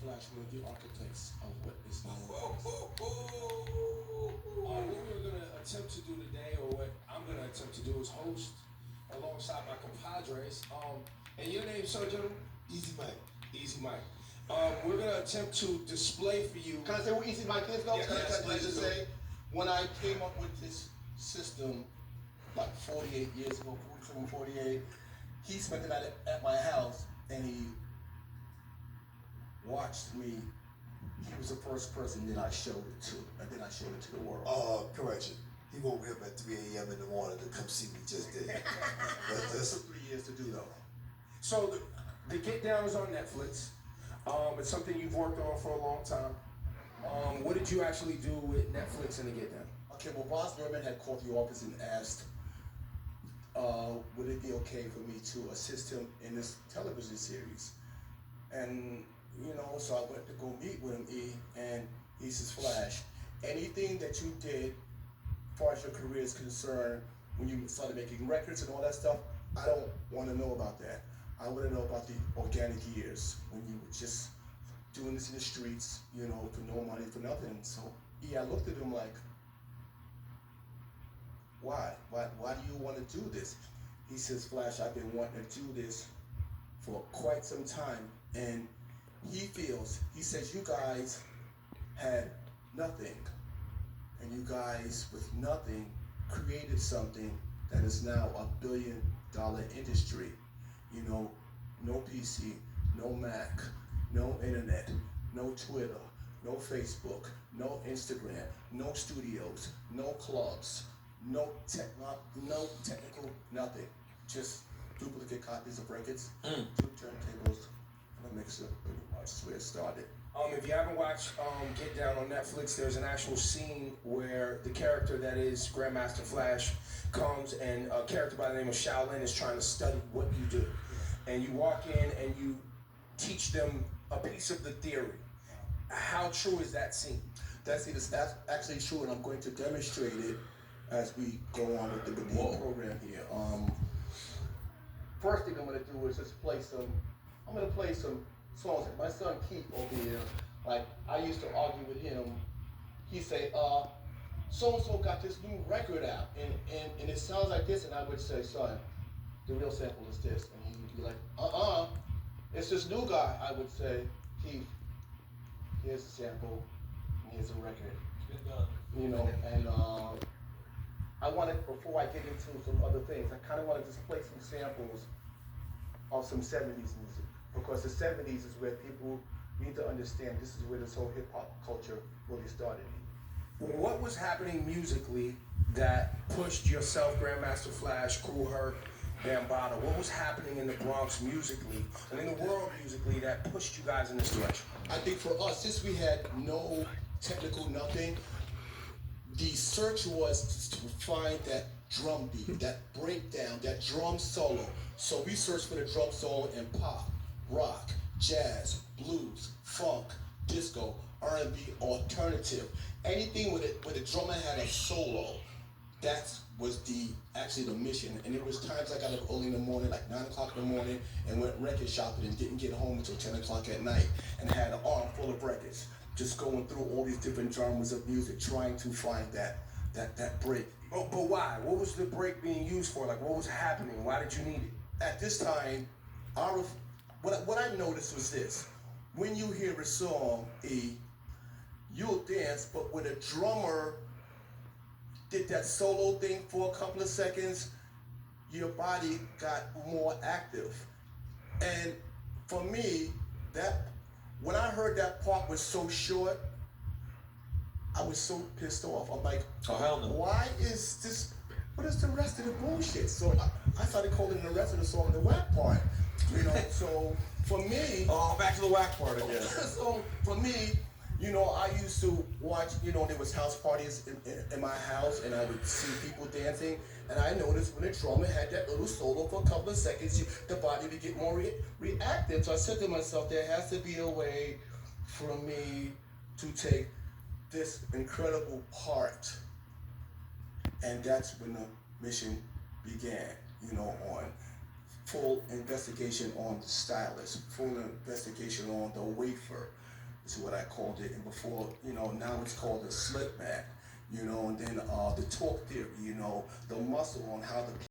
Flash, one of the architects of what is known as. What we're going to attempt to do today, or what I'm going to attempt to do, is host alongside my compadres. And your name, sir, gentlemen? Easy Mike. Easy Mike. We're going to attempt to display for you. Can I say who Easy Mike is, though? Yes, Can I just please say, when I came up with this system, like 48 years ago, 47, 48, he spent the night at my house, and he watched me. He was the first person that I showed it to, and then I showed it to the world. Correction. He woke me up at 3 a.m. in the morning to come see me just then. That's 3 years to do, though. So the Get Down is on Netflix. It's something you've worked on for a long time. What did you actually do with Netflix and the Get Down? Okay, well, Boss Berman had called the office and asked, would it be okay for me to assist him in this television series? And, you know, so I went to go meet with him, and he says, Flash, anything that you did as far as your career is concerned, when you started making records and all that stuff, I don't want to know about that. I want to know about the organic years when you were just doing this in the streets, you know, for no money, for nothing. So, I looked at him like, why? Why do you want to do this? He says, Flash, I've been wanting to do this for quite some time. And he says, you guys had nothing. And you guys, with nothing, created something that is now $1 billion industry. You know, no PC, no Mac, no internet, no Twitter, no Facebook, no Instagram, no studios, no clubs, no technical, nothing. Just duplicate copies of records, 2 turntables, and a mixer. Pretty much that's where it started. If you haven't watched Get Down on Netflix, there's an actual scene where the character that is Grandmaster Flash comes, and a character by the name of Shaolin is trying to study what you do. And you walk in and you teach them a piece of the theory. How true is that scene? That's actually true, and I'm going to demonstrate it as we go on with the program here. First thing I'm going to do is just play some songs. My son Keith over here, like, I used to argue with him. He'd say, so-and-so got this new record out, and it sounds like this, and I would say, son, the real sample is this. And he would be like, it's this new guy. I would say, Keith, here's the sample, and here's the record. You know, and I wanted, before I get into some other things, I kind of want to just play some samples of some 70s music, because the 70s is where people need to understand this is where this whole hip-hop culture really started. What was happening musically that pushed yourself, Grandmaster Flash, Kool Herc, Bambaataa? What was happening in the Bronx musically and in the world musically that pushed you guys in this direction? I think for us, since we had no technical nothing, the search was to find that drum beat, that breakdown, that drum solo. So we searched for the drum solo in pop, rock, jazz, blues, funk, disco, R&B, alternative. Anything with a drummer had a solo. That was actually the mission. And there was times I got up early in the morning, like 9 o'clock in the morning, and went record shopping and didn't get home until 10 o'clock at night, and had an arm full of records, just going through all these different genres of music, trying to find that break. But why? What was the break being used for? Like, what was happening? Why did you need it? At this time, what I noticed was this. When you hear a song, you'll dance, but when a drummer did that solo thing for a couple of seconds, your body got more active. And for me, when I heard that part was so short, I was so pissed off. I'm like, oh, hell no. Why is this, what is the rest of the bullshit? So I started calling the rest of the song the whack part. You know, so for me... Oh, back to the whack part again. So for me, you know, I used to watch, you know, there was house parties in my house, and I would see people dancing, and I noticed when the drummer had that little solo for a couple of seconds, the body would get more reactive. So I said to myself, there has to be a way for me to take this incredible part, and that's when the mission began, you know, on full investigation on the stylist, full investigation on the wafer, is what I called it. And before, now it's called a slip back, and then the torque theory, the muscle on how the